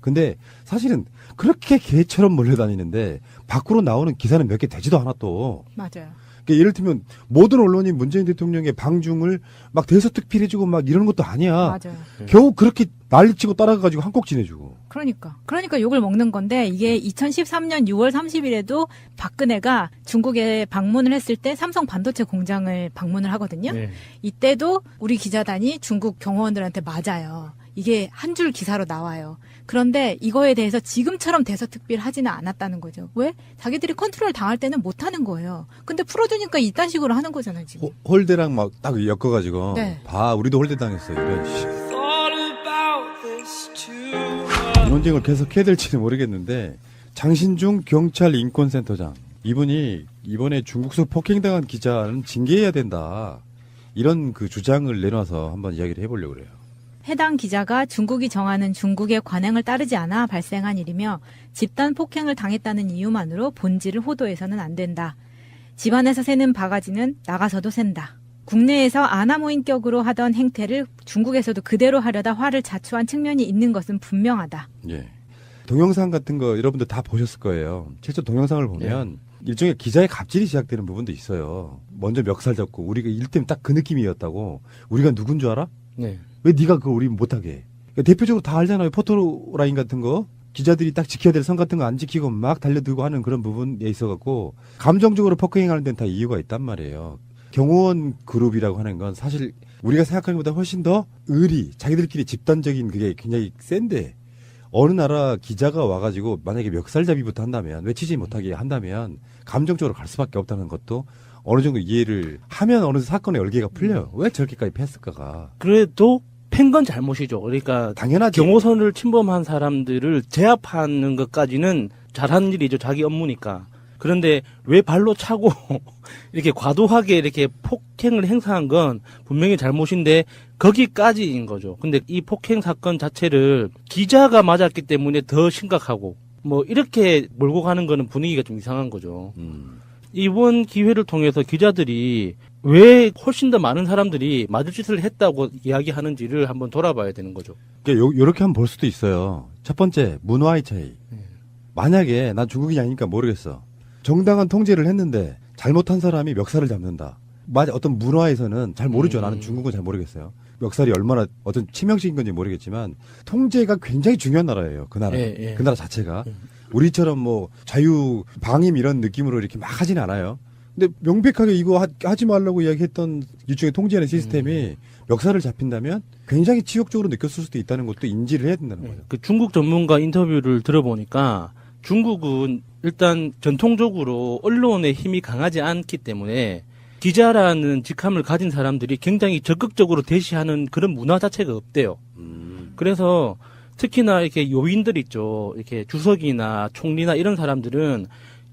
근데 사실은 그렇게 개처럼 몰려다니는데 밖으로 나오는 기사는 몇 개 되지도 않아 또. 맞아요. 그러니까 예를 들면 모든 언론이 문재인 대통령의 방중을 막 대서특필해주고 막 이러는 것도 아니야. 맞아요. 겨우 그렇게 난리치고 따라가가지고 한국 지내주고. 그러니까 욕을 먹는 건데 이게 2013년 6월 30일에도 박근혜가 중국에 방문을 했을 때 삼성 반도체 공장을 방문을 하거든요. 네. 이때도 우리 기자단이 중국 경호원들한테 맞아요. 이게 한 줄 기사로 나와요. 그런데 이거에 대해서 지금처럼 대서특필하지는 않았다는 거죠. 왜? 자기들이 컨트롤 당할 때는 못하는 거예요. 근데 풀어주니까 이딴 식으로 하는 거잖아요, 지금. 홀대랑 막 딱 엮어가지고. 네. 봐, 우리도 홀대 당했어. 이런 씨. 이 논쟁을 계속 해야 될지는 모르겠는데 장신중 경찰 인권센터장 이분이 이번에 중국서 폭행당한 기자는 징계해야 된다. 이런 그 주장을 내놔서 한번 이야기를 해보려고 그래요. 해당 기자가 중국이 정하는 중국의 관행을 따르지 않아 발생한 일이며 집단 폭행을 당했다는 이유만으로 본질을 호도해서는 안 된다. 집안에서 새는 바가지는 나가서도 샌다. 국내에서 아나무인격으로 하던 행태를 중국에서도 그대로 하려다 화를 자초한 측면이 있는 것은 분명하다. 예. 동영상 같은 거 여러분들 다 보셨을 거예요. 실제 동영상을 보면 일종의 기자의 갑질이 시작되는 부분도 있어요. 먼저 멱살 잡고 우리가 일 때문에 딱 그 느낌이었다고. 우리가 누군 줄 알아? 네. 왜 네가 그걸 우리 못하게 해? 그러니까 대표적으로 다 알잖아요. 포토라인 같은 거. 기자들이 딱 지켜야 될 선 같은 거 안 지키고 막 달려들고 하는 그런 부분에 있어갖고 감정적으로 폭행하는 데는 다 이유가 있단 말이에요. 경호원 그룹이라고 하는 건 사실 우리가 생각하는 것보다 훨씬 더 자기들끼리 집단적인 그게 굉장히 센데 어느 나라 기자가 와가지고 만약에 멱살잡이부터 한다면 외치지 못하게 한다면 감정적으로 갈 수밖에 없다는 것도 어느 정도 이해를 하면 어느 사건의 열기가 풀려요. 왜 저렇게까지 패스까가. 그래도 팬 건 잘못이죠. 그러니까 당연하지. 경호선을 침범한 사람들을 제압하는 것까지는 잘하는 일이죠. 자기 업무니까. 그런데 왜 발로 차고 이렇게 과도하게 이렇게 폭행을 행사한 건 분명히 잘못인데 거기까지인 거죠. 근데 이 폭행 사건 자체를 기자가 맞았기 때문에 더 심각하고 뭐 이렇게 몰고 가는 거는 분위기가 좀 이상한 거죠. 이번 기회를 통해서 기자들이 왜 훨씬 더 많은 사람들이 맞을 짓을 했다고 이야기하는지를 한번 돌아봐야 되는 거죠. 그러니까 요렇게 한번 볼 수도 있어요. 첫 번째, 문화의 차이. 만약에 난 중국인이 아니니까 모르겠어. 정당한 통제를 했는데 잘못한 사람이 멱살을 잡는다. 어떤 문화에서는 잘 모르죠. 나는 중국은 잘 모르겠어요. 멱살이 얼마나 어떤 치명적인 건지 모르겠지만 통제가 굉장히 중요한 나라예요. 그 나라. 그 나라 자체가. 우리처럼 뭐 자유 방임 이런 느낌으로 이렇게 막 하진 않아요. 근데 명백하게 이거 하지 말라고 이야기했던 일종의 통제하는 시스템이 멱살을 잡힌다면 굉장히 치욕적으로 느꼈을 수도 있다는 것도 인지를 해야 된다는 거죠. 그 중국 전문가 인터뷰를 들어보니까 중국은 일단 전통적으로 언론의 힘이 강하지 않기 때문에 기자라는 직함을 가진 사람들이 굉장히 적극적으로 대시하는 그런 문화 자체가 없대요. 그래서 특히나 이렇게 요인들 있죠. 이렇게 주석이나 총리나 이런 사람들은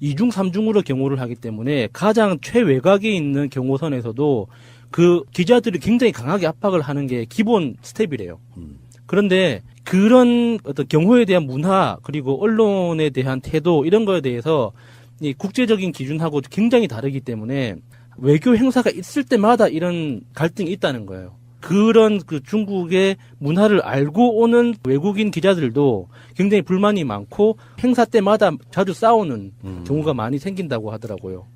2중, 3중으로 경호를 하기 때문에 가장 최외곽에 있는 경호선에서도 그 기자들이 굉장히 강하게 압박을 하는 게 기본 스텝이래요. 그런데 그런 어떤 경호에 대한 문화 그리고 언론에 대한 태도 이런 거에 대해서 이 국제적인 기준하고 굉장히 다르기 때문에 외교 행사가 있을 때마다 이런 갈등이 있다는 거예요. 그런 그 중국의 문화를 알고 오는 외국인 기자들도 굉장히 불만이 많고 행사 때마다 자주 싸우는 경우가 많이 생긴다고 하더라고요.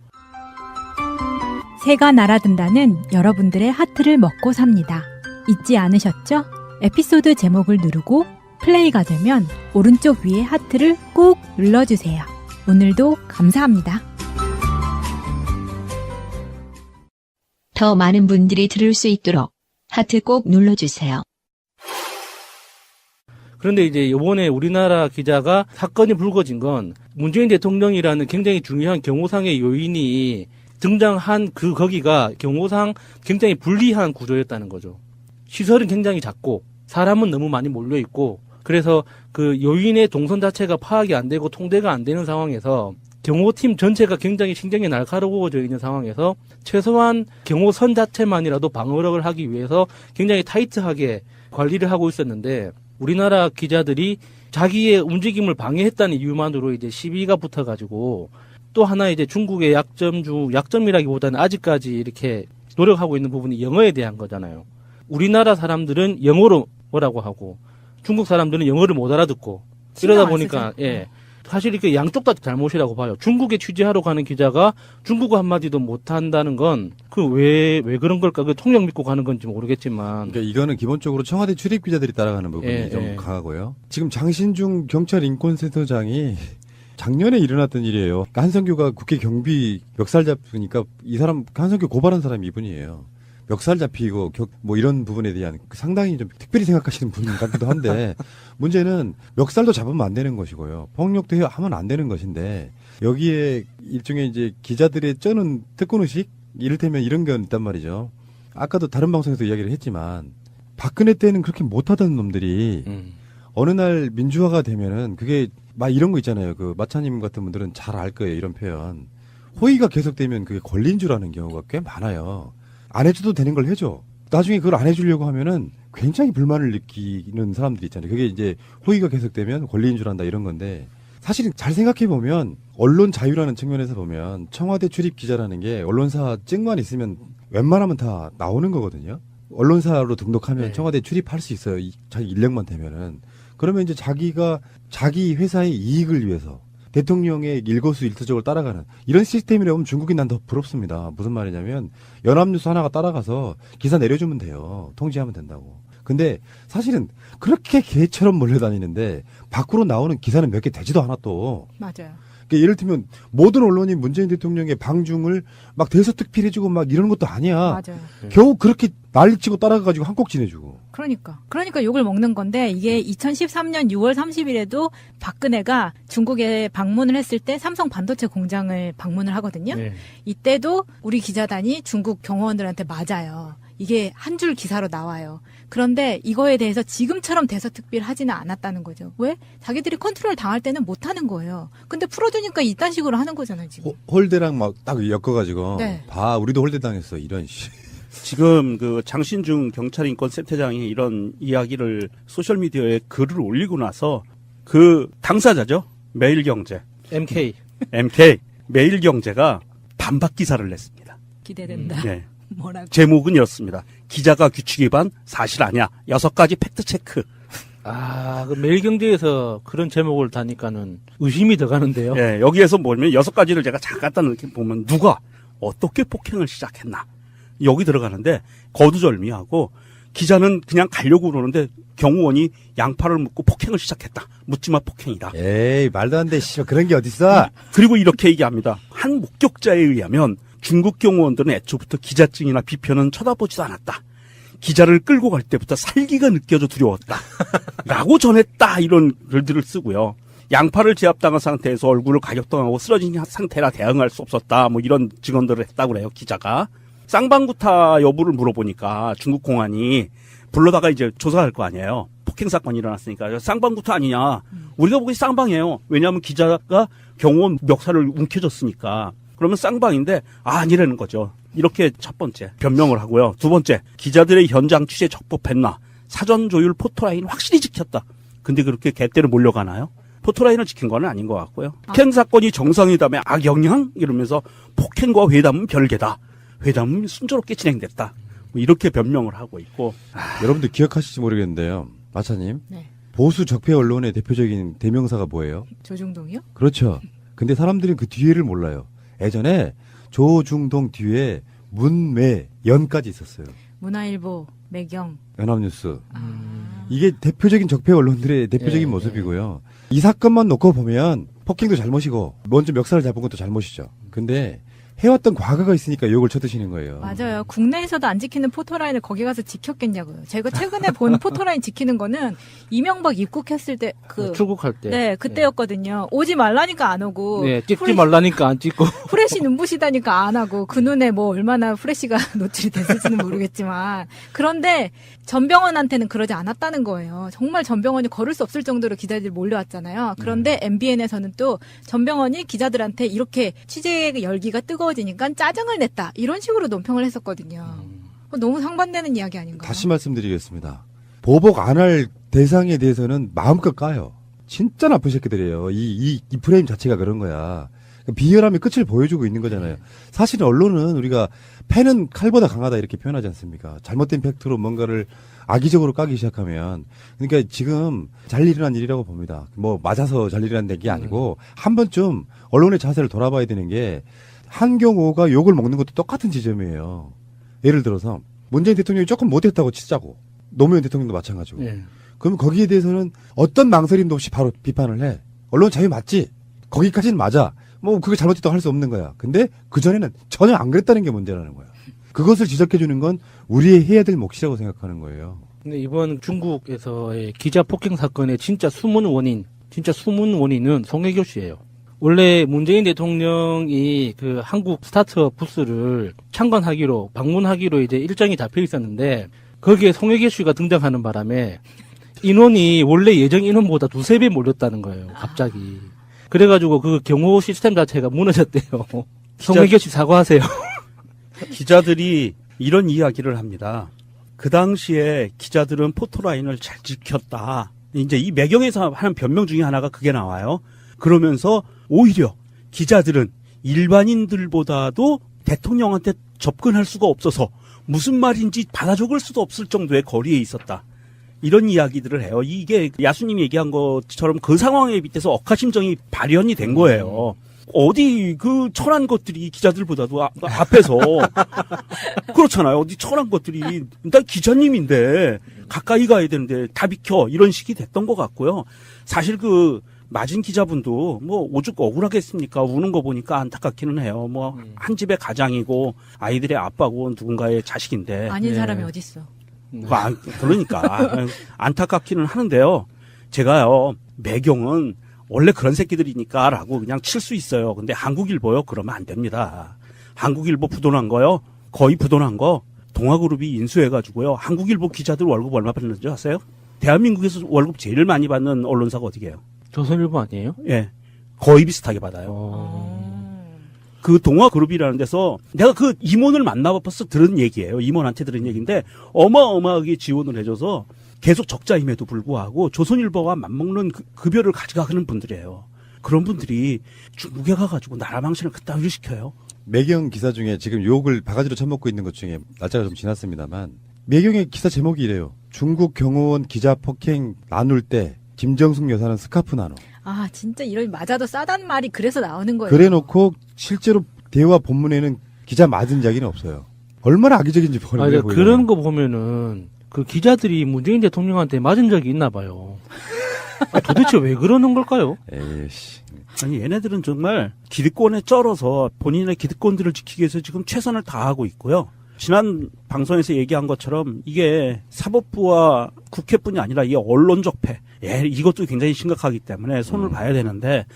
새가 날아든다는 여러분들의 하트를 먹고 삽니다. 잊지 않으셨죠? 에피소드 제목을 누르고 플레이가 되면 오른쪽 위에 하트를 꾹 눌러주세요. 오늘도 감사합니다. 더 많은 분들이 들을 수 있도록 하트 꼭 눌러주세요. 그런데 이제 이번에 우리나라 기자가 사건이 불거진 건 문재인 대통령이라는 굉장히 중요한 경호상의 요인이 등장한 거기가 경호상 굉장히 불리한 구조였다는 거죠. 시설은 굉장히 작고 사람은 너무 많이 몰려 있고 그래서 그 요인의 동선 자체가 파악이 안 되고 통제가 안 되는 상황에서 경호팀 전체가 굉장히 신경이 날카로워져 있는 상황에서 최소한 경호선 자체만이라도 방어력을 하기 위해서 굉장히 타이트하게 관리를 하고 있었는데 우리나라 기자들이 자기의 움직임을 방해했다는 이유만으로 이제 시비가 붙어가지고 또 하나 이제 중국의 약점이라기보다는 아직까지 이렇게 노력하고 있는 부분이 영어에 대한 거잖아요. 우리나라 사람들은 영어로 뭐라고 하고 중국 사람들은 영어를 못 알아듣고 신경 이러다 안 보니까 쓰죠. 예. 사실 이렇게 양쪽 다 잘못이라고 봐요. 중국에 취재하러 가는 기자가 중국어 한마디도 못한다는 건 그 왜 그런 걸까? 그 통역 믿고 가는 건지 모르겠지만. 그러니까 이거는 기본적으로 청와대 출입 기자들이 따라가는 부분이 예, 좀 예. 강하고요. 지금 장신중 경찰 인권센터장이 작년에 일어났던 일이에요. 그러니까 한성규가 국회 경비 멱살 잡으니까 이 사람 한성규 고발한 사람이 이분이에요. 멱살 잡히고 뭐 이런 부분에 대한 상당히 좀 특별히 생각하시는 분 같기도 한데 문제는 멱살도 잡으면 안 되는 것이고요. 폭력도 하면 안 되는 것인데 여기에 일종의 이제 기자들의 쩌는 특권의식 이를테면 이런 게 있단 말이죠. 아까도 다른 방송에서 이야기를 했지만 박근혜 때는 그렇게 못하던 놈들이 어느 날 민주화가 되면은 그게 막 이런 거 있잖아요. 그 마차님 같은 분들은 잘 알 거예요. 이런 표현. 호의가 계속되면 그게 권리인 줄 아는 경우가 꽤 많아요. 안 해줘도 되는 걸 해줘. 나중에 그걸 안 해주려고 하면은 굉장히 불만을 느끼는 사람들이 있잖아요. 그게 이제 호의가 계속되면 권리인 줄 안다 이런 건데 사실은 잘 생각해 보면 언론 자유라는 측면에서 보면 청와대 출입 기자라는 게 언론사 증만 있으면 웬만하면 다 나오는 거거든요. 언론사로 등록하면 네. 청와대 출입할 수 있어요. 자기 인력만 되면은. 그러면 이제 자기가 자기 회사의 이익을 위해서 대통령의 일거수일투족을 따라가는 이런 시스템이라면 중국이 난 더 부럽습니다. 무슨 말이냐면 연합뉴스 하나가 따라가서 기사 내려주면 돼요. 통지하면 된다고. 근데 사실은 그렇게 개처럼 몰려다니는데 밖으로 나오는 기사는 몇 개 되지도 않아 또. 맞아요. 그러니까 예를 들면 모든 언론이 문재인 대통령의 방중을 막 대서특필해주고 막 이런 것도 아니야. 맞아요. 겨우 그렇게 난리치고 따라가가지고 한국 지내주고. 그러니까 욕을 먹는 건데 이게 2013년 6월 30일에도 박근혜가 중국에 방문을 했을 때 삼성 반도체 공장을 방문을 하거든요. 네. 이때도 우리 기자단이 중국 경호원들한테 맞아요. 이게 한 줄 기사로 나와요. 그런데 이거에 대해서 지금처럼 대서특필 하지는 않았다는 거죠. 왜? 자기들이 컨트롤 당할 때는 못 하는 거예요. 근데 풀어주니까 이딴 식으로 하는 거잖아요, 지금. 홀대랑 막 딱 엮어가지고. 네. 봐, 우리도 홀대 당했어. 이런 씨. 지금 그 장신중 경찰인권센터장이 이런 이야기를 소셜미디어에 글을 올리고 나서 그 당사자죠. 매일경제, MK. MK, 매일경제가 반박 기사를 냈습니다. 기대된다. 네. 뭐라고? 제목은 이렇습니다. 기자가 규칙 위반 사실 아니야. 6가지 팩트 체크. 아, 그 매일경제에서 그런 제목을 다니까는 의심이 더 가는데요. 예, 여기에서 뭐냐면 6가지를 제가 잠깐 이렇게 보면 누가 어떻게 폭행을 시작했나. 여기 들어가는데 거두절미하고 기자는 그냥 가려고 그러는데 경호원이 양팔을 묶고 폭행을 시작했다. 묻지마 폭행이다. 에이, 말도 안 돼. 씨, 그런 게 어딨어. 그리고 이렇게 얘기합니다. 한 목격자에 의하면 중국 경호원들은 애초부터 기자증이나 비편은 쳐다보지도 않았다. 기자를 끌고 갈 때부터 살기가 느껴져 두려웠다. 라고 전했다. 이런 글들을 쓰고요. 양팔을 제압당한 상태에서 얼굴을 가격당하고 쓰러진 상태라 대응할 수 없었다. 뭐 이런 증언들을 했다고 그래요. 기자가. 쌍방구타 여부를 물어보니까 중국 공안이 불러다가 이제 조사할 거 아니에요. 폭행 사건이 일어났으니까 쌍방구타 아니냐. 우리가 보기 쌍방이에요. 왜냐하면 기자가 경호원 멱살을 움켜줬으니까. 그러면 쌍방인데 아니라는 거죠. 이렇게 첫 번째 변명을 하고요. 두 번째 기자들의 현장 취재 적법했나. 사전 조율 포토라인 확실히 지켰다. 근데 그렇게 개떼를 몰려가나요? 포토라인을 지킨 건 아닌 것 같고요. 폭행 사건이 정상회담의 악영향 이러면서 폭행과 회담은 별개다. 회담은 순조롭게 진행됐다. 뭐 이렇게 변명을 하고 있고. 여러분들 기억하실지 모르겠는데요. 마차님. 네. 보수 적폐 언론의 대표적인 대명사가 뭐예요? 조중동이요? 그렇죠. 근데 사람들은 그 뒤에를 몰라요. 예전에 조중동 뒤에 문매 연까지 있었어요. 문화일보, 매경. 연합뉴스. 아. 이게 대표적인 적폐 언론들의 대표적인 네, 모습이고요. 이 사건만 놓고 보면 폭행도 잘못이고 먼저 멱살을 잡은 것도 잘못이죠. 근데 해왔던 과거가 있으니까 욕을 쳐드시는 거예요. 맞아요. 국내에서도 안 지키는 포토라인을 거기 가서 지켰겠냐고요. 제가 최근에 본 포토라인 지키는 거는 이명박 입국했을 때 출국할 때. 네, 그때였거든요. 오지 말라니까 안 오고. 네, 찍지 말라니까 안 찍고. 프레시 눈부시다니까 안 하고 그 눈에 뭐 얼마나 프레시가 노출이 됐을지는 모르겠지만 그런데 전병헌한테는 그러지 않았다는 거예요. 정말 전병헌이 걸을 수 없을 정도로 기자들이 몰려왔잖아요. 그런데 MBN에서는 또 전병헌이 기자들한테 이렇게 취재 열기가 뜨거워지니까 짜증을 냈다. 이런 식으로 논평을 했었거든요. 너무 상반되는 이야기 아닌가요? 다시 말씀드리겠습니다. 보복 안 할 대상에 대해서는 마음껏 까요. 진짜 나쁜 새끼들이에요. 이 프레임 자체가 그런 거야. 비열함의 끝을 보여주고 있는 거잖아요. 사실 언론은 우리가 패는 칼보다 강하다 이렇게 표현하지 않습니까? 잘못된 팩트로 뭔가를 악의적으로 까기 시작하면 그러니까 지금 잘 일어난 일이라고 봅니다. 뭐 맞아서 잘 일어난 게 아니고 한 번쯤 언론의 자세를 돌아봐야 되는 게 한경호가 욕을 먹는 것도 똑같은 지점이에요. 예를 들어서 문재인 대통령이 조금 못했다고 치자고 노무현 대통령도 마찬가지고 예. 그럼 거기에 대해서는 어떤 망설임도 없이 바로 비판을 해. 언론 자유 맞지? 거기까지는 맞아. 뭐 그게 잘못됐다고 할 수 없는 거야. 근데 그전에는 전혀 안 그랬다는 게 문제라는 거야. 그것을 지적해 주는 건 우리의 해야 될 몫이라고 생각하는 거예요. 근데 이번 중국에서의 기자 폭행 사건의 진짜 숨은 원인은 송혜교 씨예요. 원래 문재인 대통령이 그 한국 스타트업 부스를 참관하기로 방문하기로 이제 일정이 잡혀 있었는데 거기에 송혜교 씨가 등장하는 바람에 인원이 원래 예정 인원보다 2-3배 몰렸다는 거예요. 갑자기. 그래가지고 그 경호 시스템 자체가 무너졌대요. 송혜교 씨 사과하세요. 기자들이 이런 이야기를 합니다. 그 당시에 기자들은 포토라인을 잘 지켰다. 이제 이 매경에서 하는 변명 중에 하나가 그게 나와요. 그러면서 오히려 기자들은 일반인들보다도 대통령한테 접근할 수가 없어서 무슨 말인지 받아 적을 수도 없을 정도의 거리에 있었다. 이런 이야기들을 해요. 이게 야수님이 얘기한 것처럼 그 상황에 밑에서 억하심정이 발현이 된 거예요. 어디 그 천한 것들이 기자들보다도 앞에서 그렇잖아요. 어디 천한 것들이 나 기자님인데 가까이 가야 되는데 다 비켜 이런 식이 됐던 것 같고요. 사실 그 맞은 기자분도 뭐 오죽 억울하겠습니까? 우는 거 보니까 안타깝기는 해요. 뭐 한 집의 가장이고 아이들의 아빠고 누군가의 자식인데 아닌 예. 사람이 어딨어. 그러니까 안타깝기는 하는데요. 제가요 매경은 원래 그런 새끼들이니까라고 그냥 칠 수 있어요. 근데 한국일보요 그러면 안 됩니다. 한국일보 부도난 거요 거의 부도난 거 동아그룹이 인수해가지고요. 한국일보 기자들 월급 얼마 받는지 아세요? 대한민국에서 월급 제일 많이 받는 언론사가 어디게요? 조선일보 아니에요? 예, 거의 비슷하게 받아요. 그 동아그룹이라는 데서 내가 그 임원을 만나봐서 들은 얘기예요. 임원한테 들은 얘기인데 어마어마하게 지원을 해줘서 계속 적자임에도 불구하고 조선일보와 맞먹는 급여를 가져가는 분들이에요. 그런 분들이 중국에 가가지고 나라 망신을 그따위로 시켜요. 매경 기사 중에 지금 욕을 바가지로 쳐먹고 있는 것 중에 날짜가 좀 지났습니다만 매경의 기사 제목이 이래요. 중국 경호원 기자 폭행 나눌 때 김정숙 여사는 스카프 나눠. 아, 진짜 이런 맞아도 싸단 말이 그래서 나오는 거예요. 그래 놓고 실제로 대화 본문에는 기자 맞은 이야기는 없어요. 얼마나 악의적인지 보는 거예요. 그런 거 보면은 그 기자들이 문재인 대통령한테 맞은 적이 있나 봐요. 도대체 왜 그러는 걸까요? 에이씨. 아니 얘네들은 정말 기득권에 쩔어서 본인의 기득권들을 지키기 위해서 지금 최선을 다하고 있고요. 지난 방송에서 얘기한 것처럼 이게 사법부와 국회뿐이 아니라 이게 언론적 패, 이것도 굉장히 심각하기 때문에 손을 봐야 되는데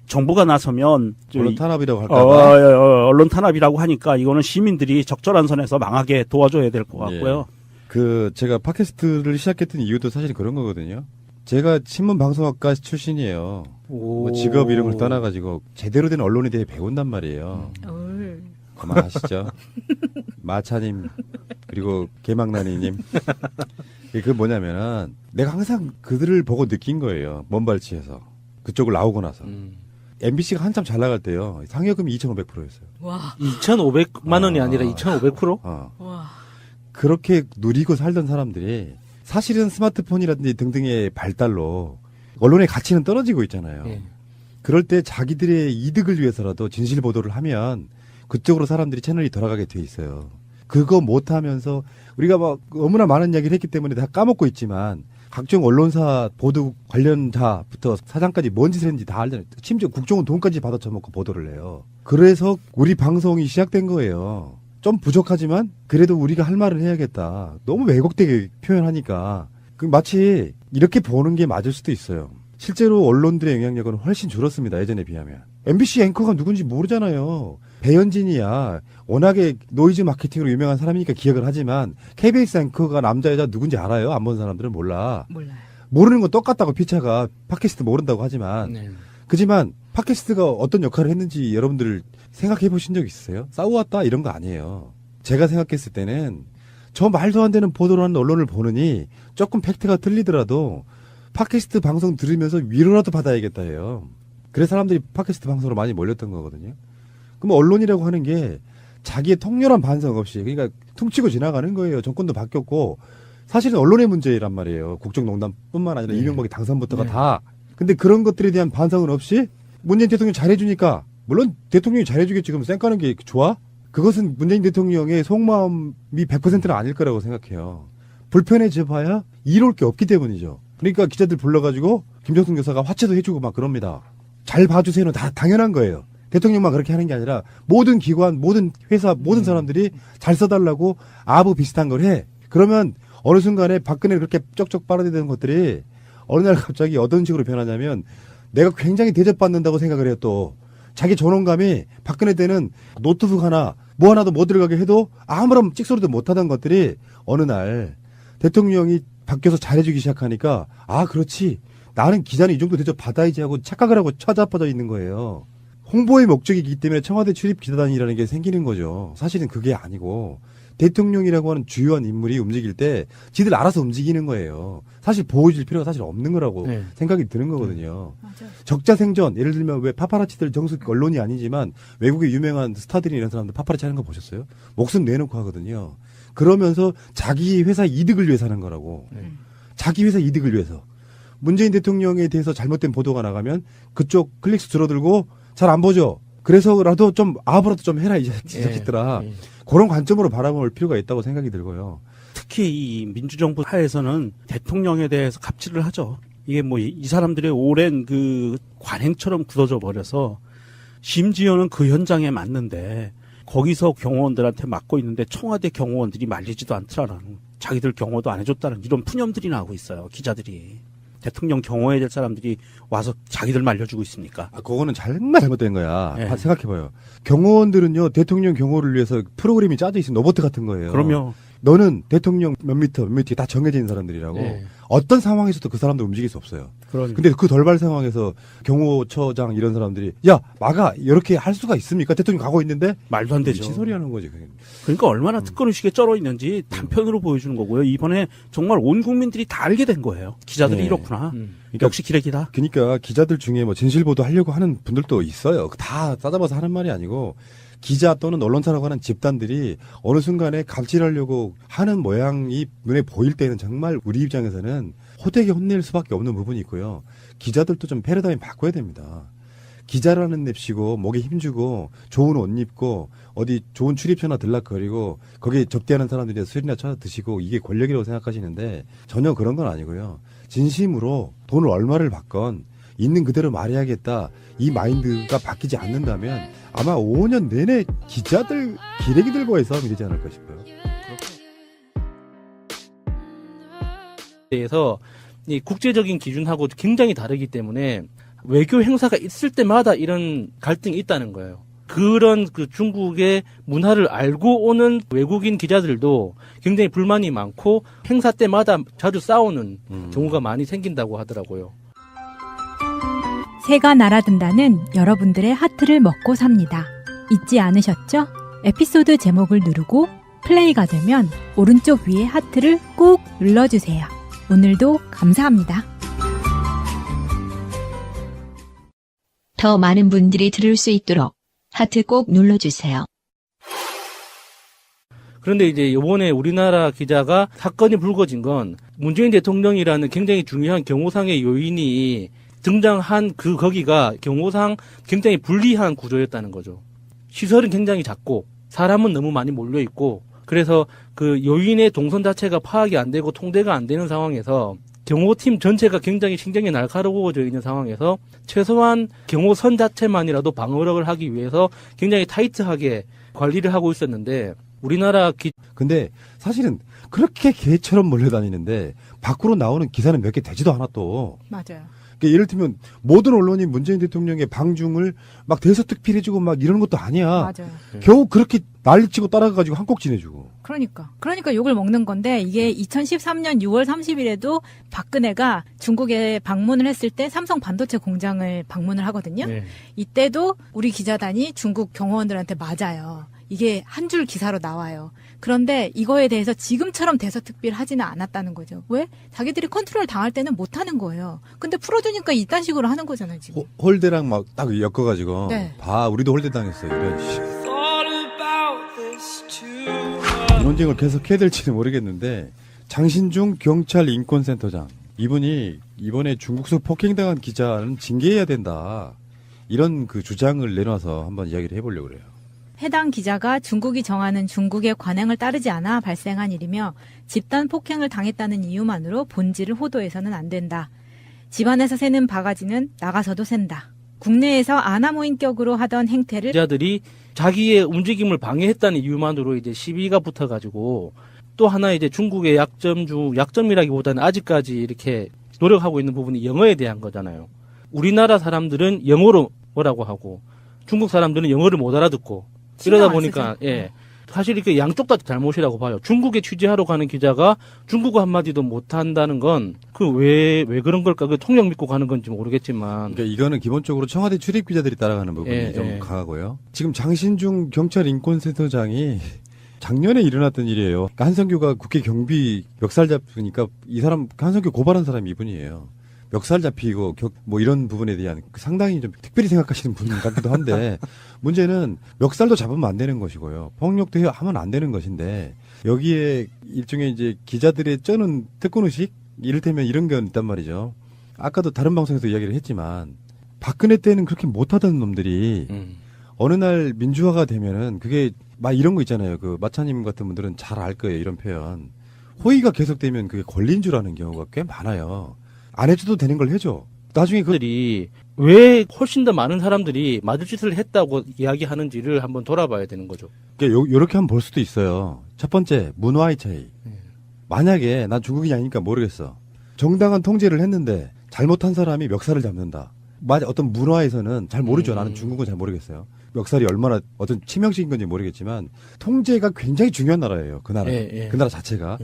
정부가 나서면 언론 탄압이라고 할까봐. 언론 탄압이라고 하니까 이거는 시민들이 적절한 선에서 망하게 도와줘야 될 것 같고요. 제가 팟캐스트를 시작했던 이유도 사실 그런 거거든요. 제가 신문방송학과 출신이에요. 뭐 직업 이런 걸 떠나가지고 제대로 된 언론에 대해 배운단 말이에요. 그만하시죠. 마차님 그리고 개망나니님. 그 뭐냐면은 내가 항상 그들을 보고 느낀 거예요. 먼발치에서 그쪽을 나오고 나서. MBC가 한참 잘 나갈 때요. 상여금이 2,500%였어요. 와. 2,500만 원이 아니라 2,500%? 와. 그렇게 누리고 살던 사람들이 사실은 스마트폰이라든지 등등의 발달로 언론의 가치는 떨어지고 있잖아요. 예. 그럴 때 자기들의 이득을 위해서라도 진실 보도를 하면 그쪽으로 사람들이 채널이 돌아가게 돼 있어요. 그거 못하면서 우리가 막 너무나 많은 이야기를 했기 때문에 다 까먹고 있지만 각종 언론사 보도 관련자부터 사장까지 뭔 짓을 했는지 다 알잖아요. 심지어 국정원 돈까지 받아 처먹고 보도를 해요. 그래서 우리 방송이 시작된 거예요. 좀 부족하지만 그래도 우리가 할 말을 해야겠다. 너무 왜곡되게 표현하니까 마치 이렇게 보는 게 맞을 수도 있어요. 실제로 언론들의 영향력은 훨씬 줄었습니다. 예전에 비하면. MBC 앵커가 누군지 모르잖아요. 배현진이야. 워낙에 노이즈 마케팅으로 유명한 사람이니까 기억을 하지만 KBS 앵커가 남자 여자 누군지 알아요? 안 본 사람들은 몰라. 몰라요. 모르는 건 똑같다고 피차가 팟캐스트 모른다고 하지만 네. 그지만 팟캐스트가 어떤 역할을 했는지 여러분들 생각해 보신 적 있으세요? 싸워왔다 이런 거 아니에요. 제가 생각했을 때는 저 말도 안 되는 보도를 하는 언론을 보느니 조금 팩트가 틀리더라도 팟캐스트 방송 들으면서 위로라도 받아야겠다 해요. 그래서 사람들이 팟캐스트 방송으로 많이 몰렸던 거거든요. 그럼 언론이라고 하는 게 자기의 통렬한 반성 없이 그러니까 퉁치고 지나가는 거예요. 정권도 바뀌었고 사실은 언론의 문제란 말이에요. 국정농단뿐만 아니라 이명박의 당선부터가 다. 근데 그런 것들에 대한 반성은 없이 문재인 대통령이 잘해주니까 물론 대통령이 잘해주겠지. 그럼 쌩까는 게 좋아? 그것은 문재인 대통령의 속마음이 100%는 아닐 거라고 생각해요. 불편해져 봐야 이룰 게 없기 때문이죠. 그러니까 기자들 불러가지고 김정숙 여사가 화채도 해주고 막 그럽니다. 잘 봐주세요는 다 당연한 거예요. 대통령만 그렇게 하는 게 아니라 모든 기관, 모든 회사, 모든 사람들이 잘 써달라고 아부 비슷한 걸 해. 그러면 어느 순간에 박근혜를 그렇게 쩍쩍 빨아대던 것들이 어느 날 갑자기 어떤 식으로 변하냐면 내가 굉장히 대접받는다고 생각을 해요 또. 자기 존엄감이 박근혜 때는 노트북 하나 뭐 하나도 못 들어가게 해도 아무런 찍소리도 못하던 것들이 어느 날 대통령이 바뀌어서 잘해주기 시작하니까 아 그렇지 나는 기자는 이 정도 대접 받아야지 하고 착각을 하고 찾아빠져 있는 거예요. 홍보의 목적이기 때문에 청와대 출입 기자단이라는 게 생기는 거죠. 사실은 그게 아니고 대통령이라고 하는 주요한 인물이 움직일 때 지들 알아서 움직이는 거예요. 사실 보여줄 필요가 사실 없는 거라고 네. 생각이 드는 거거든요. 맞아요. 적자생존 예를 들면 왜 파파라치들 정식 언론이 아니지만 외국의 유명한 스타들이 이런 사람들 파파라치 하는 거 보셨어요? 목숨 내놓고 하거든요. 그러면서 자기 회사 이득을 위해서 하는 거라고. 자기 회사 이득을 위해서. 문재인 대통령에 대해서 잘못된 보도가 나가면 그쪽 클릭수 줄어들고 잘 안 보죠. 그래서라도 좀 아부라도 좀 해라 이 자식들아. 그런 관점으로 바라볼 필요가 있다고 생각이 들고요. 특히 이 민주정부 하에서는 대통령에 대해서 갑질을 하죠. 이게 뭐 이 사람들의 오랜 그 관행처럼 굳어져 버려서 심지어는 그 현장에 맞는데 거기서 경호원들한테 맡고 있는데 청와대 경호원들이 말리지도 않더라는 자기들 경호도 안 해줬다는 이런 푸념들이 나오고 있어요. 기자들이. 대통령 경호해야 될 사람들이 와서 자기들 말려주고 있습니까? 아, 그거는 정말 잘못된 거야. 네. 생각해봐요. 경호원들은요, 대통령 경호를 위해서 프로그램이 짜져 있는 로봇 같은 거예요. 그럼요. 너는 대통령 몇 미터 다 정해져 있는 사람들이라고. 네. 어떤 상황에서도 그 사람들 움직일 수 없어요. 근데 그 돌발 상황에서 경호처장 이런 사람들이 야 막아 이렇게 할 수가 있습니까? 대통령 가고 있는데 말도 안 되죠. 미친 소리 하는 거지. 그게. 그러니까 얼마나 특권의식에 쩔어 있는지 단편으로 보여주는 거고요. 이번에 정말 온 국민들이 다 알게 된 거예요. 기자들이 네. 이렇구나. 그러니까 역시 기레기다. 그러니까 기자들 중에 뭐 진실 보도 하려고 하는 분들도 있어요. 다 따져봐서 하는 말이 아니고 기자 또는 언론사라고 하는 집단들이 어느 순간에 갑질하려고 하는 모양이 눈에 보일 때는 정말 우리 입장에서는 호되게 혼낼 수밖에 없는 부분이 있고요. 기자들도 좀 패러다임 바꿔야 됩니다. 기자라는 냅시고 목에 힘주고 좋은 옷 입고 어디 좋은 출입처나 들락거리고 거기에 접대하는 사람들이 술이나 쳐 드시고 이게 권력이라고 생각하시는데 전혀 그런 건 아니고요. 진심으로 돈을 얼마를 받건 있는 그대로 말해야겠다. 이 마인드가 바뀌지 않는다면 아마 5년 내내 기자들 기레기들과의 싸움이 되지 않을까 싶어요. 대해서 이 국제적인 기준하고 굉장히 다르기 때문에 외교 행사가 있을 때마다 이런 갈등이 있다는 거예요. 그런 그 중국의 문화를 알고 오는 외국인 기자들도 굉장히 불만이 많고 행사 때마다 자주 싸우는 경우가 많이 생긴다고 하더라고요. 새가 날아든다는 여러분들의 하트를 먹고 삽니다. 잊지 않으셨죠? 에피소드 제목을 누르고 플레이가 되면 오른쪽 위에 하트를 꼭 눌러주세요. 오늘도 감사합니다. 더 많은 분들이 들을 수 있도록 하트 꼭 눌러주세요. 그런데 이제 이번에 우리나라 기자가 사건이 불거진 건 문재인 대통령이라는 굉장히 중요한 경호상의 요인이 등장한 거기가 경호상 굉장히 불리한 구조였다는 거죠. 시설은 굉장히 작고 사람은 너무 많이 몰려 있고 그래서 그 요인의 동선 자체가 파악이 안 되고 통제가 안 되는 상황에서 경호팀 전체가 굉장히 신경이 날카로워져 있는 상황에서 최소한 경호선 자체만이라도 방어력을 하기 위해서 굉장히 타이트하게 관리를 하고 있었는데 우리나라 근데 사실은 그렇게 개처럼 몰려다니는데 밖으로 나오는 기사는 몇 개 되지도 않아 또. 맞아요. 그러니까 예를 들면 모든 언론이 문재인 대통령의 방중을 막 대서특필해주고 막 이러는 것도 아니야. 맞아요. 겨우 그렇게 난리치고 따라가가지고 한 꼭 지내주고. 그러니까 욕을 먹는 건데 이게 2013년 6월 30일에도 박근혜가 중국에 방문을 했을 때 삼성 반도체 공장을 방문을 하거든요. 네. 이때도 우리 기자단이 중국 경호원들한테 맞아요. 이게 한 줄 기사로 나와요. 그런데 이거에 대해서 지금처럼 대서특필 하지는 않았다는 거죠. 왜? 자기들이 컨트롤 당할 때는 못 하는 거예요. 근데 풀어주니까 이딴 식으로 하는 거잖아요, 지금. 홀대랑 막 딱 엮어가지고 네. 봐 우리도 홀대 당했어 이런 논쟁을 계속 해야 될지는 모르겠는데 장신중 경찰 인권센터장 이분이 이번에 중국서 폭행당한 기자는 징계해야 된다 이런 그 주장을 내놔서 한번 이야기를 해보려고 그래요. 해당 기자가 중국이 정하는 중국의 관행을 따르지 않아 발생한 일이며 집단 폭행을 당했다는 이유만으로 본질을 호도해서는 안 된다. 집안에서 새는 바가지는 나가서도 샌다. 국내에서 아나무인격으로 하던 행태를 기자들이 자기의 움직임을 방해했다는 이유만으로 이제 시비가 붙어가지고 또 하나 이제 중국의 약점이라기보다는 아직까지 이렇게 노력하고 있는 부분이 영어에 대한 거잖아요. 우리나라 사람들은 영어로 뭐라고 하고 중국 사람들은 영어를 못 알아듣고 이러다 신경 안 보니까 쓰죠. 예. 사실 이렇게 양쪽 다 잘못이라고 봐요. 중국에 취재하러 가는 기자가 중국어 한마디도 못한다는 건 그 왜 그런 걸까? 그 통역 믿고 가는 건지 모르겠지만 그러니까 이거는 기본적으로 청와대 출입 기자들이 따라가는 부분이 예, 좀 예. 강하고요. 지금 장신중 경찰 인권센터장이 작년에 일어났던 일이에요. 그러니까 한성규가 국회 경비 멱살 잡으니까 이 사람 한성규 고발한 사람이 이분이에요. 멱살 잡히고 뭐 이런 부분에 대한 상당히 좀 특별히 생각하시는 분 같기도 한데 문제는 멱살도 잡으면 안 되는 것이고요. 폭력도 하면 안 되는 것인데 여기에 일종의 이제 기자들의 쩌는 특권의식 이를테면 이런 건 있단 말이죠. 아까도 다른 방송에서 이야기를 했지만 박근혜 때는 그렇게 못하던 놈들이 어느 날 민주화가 되면은 그게 막 이런 거 있잖아요. 그 마차님 같은 분들은 잘 알 거예요. 이런 표현. 호의가 계속되면 그게 권리인 줄 아는 경우가 꽤 많아요. 안 해줘도 되는 걸 해줘. 나중에 그 그들이 왜 훨씬 더 많은 사람들이 맞을 짓을 했다고 이야기하는지를 한번 돌아봐야 되는 거죠. 요렇게 한번 볼 수도 있어요. 첫 번째 문화의 차이. 만약에 난 중국인이 아니니까 모르겠어. 정당한 통제를 했는데 잘못한 사람이 멱살을 잡는다. 어떤 문화에서는 잘 모르죠. 나는 중국은 잘 모르겠어요. 멱살이 얼마나 어떤 치명적인 건지 모르겠지만 통제가 굉장히 중요한 나라예요. 그 나라. 예. 그 나라 자체가.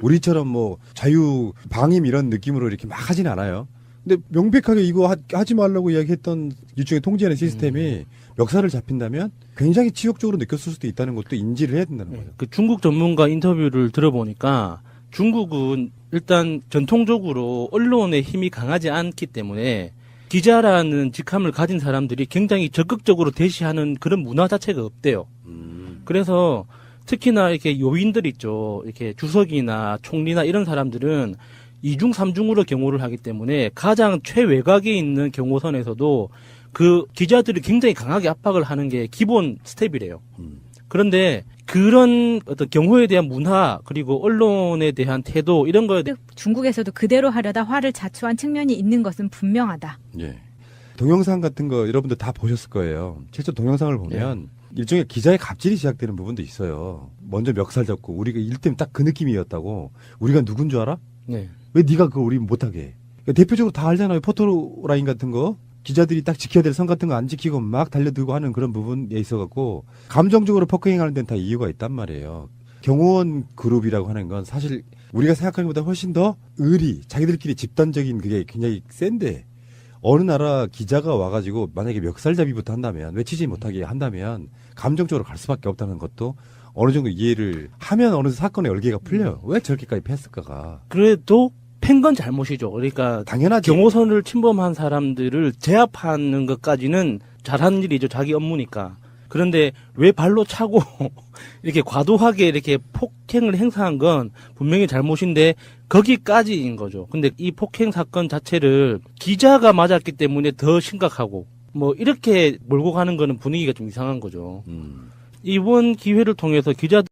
우리처럼 뭐 자유 방임 이런 느낌으로 이렇게 막 하진 않아요. 근데 명백하게 이거 하지 말라고 이야기했던 일종의 통제하는 시스템이 멱살을 잡힌다면 굉장히 치욕적으로 느꼈을 수도 있다는 것도 인지를 해야 된다는 거예요. 그 중국 전문가 인터뷰를 들어보니까 중국은 일단 전통적으로 언론의 힘이 강하지 않기 때문에 기자라는 직함을 가진 사람들이 굉장히 적극적으로 대시하는 그런 문화 자체가 없대요. 그래서 특히나 이렇게 요인들 있죠. 이렇게 주석이나 총리나 이런 사람들은 2중, 3중으로 경호를 하기 때문에 가장 최외곽에 있는 경호선에서도 그 기자들이 굉장히 강하게 압박을 하는 게 기본 스텝이래요. 그런데 그런 어떤 경호에 대한 문화 그리고 언론에 대한 태도 이런 거에 중국에서도 그대로 하려다 화를 자초한 측면이 있는 것은 분명하다. 예. 동영상 같은 거 여러분들 다 보셨을 거예요. 실제 동영상을 보면 일종의 기자의 갑질이 시작되는 부분도 있어요. 먼저 멱살 잡고 우리가 일때면 딱 그 느낌이었다고. 우리가 누군 줄 알아? 네. 왜 네가 그거 우리 못하게 해? 그러니까 대표적으로 다 알잖아요. 포토라인 같은 거. 기자들이 딱 지켜야 될 선 같은 거 안 지키고 막 달려들고 하는 그런 부분에 있어갖고 감정적으로 폭행하는 데는 다 이유가 있단 말이에요. 경호원 그룹이라고 하는 건 사실 우리가 생각하는 것보다 훨씬 더 자기들끼리 집단적인 그게 굉장히 센데 어느 나라 기자가 와가지고 만약에 멱살잡이부터 한다면 외치지 못하게 한다면 감정적으로 갈 수밖에 없다는 것도 어느 정도 이해를 하면 어느 사건의 얼개가 풀려요. 왜 저렇게까지 패했을까가. 그래도 팬 건 잘못이죠. 그러니까 당연하지. 경호선을 침범한 사람들을 제압하는 것까지는 잘하는 일이죠. 자기 업무니까. 그런데 왜 발로 차고 이렇게 과도하게 이렇게 폭행을 행사한 건 분명히 잘못인데 거기까지인 거죠. 근데 이 폭행 사건 자체를 기자가 맞았기 때문에 더 심각하고 뭐 이렇게 몰고 가는 거는 분위기가 좀 이상한 거죠. 이번 기회를 통해서 기자들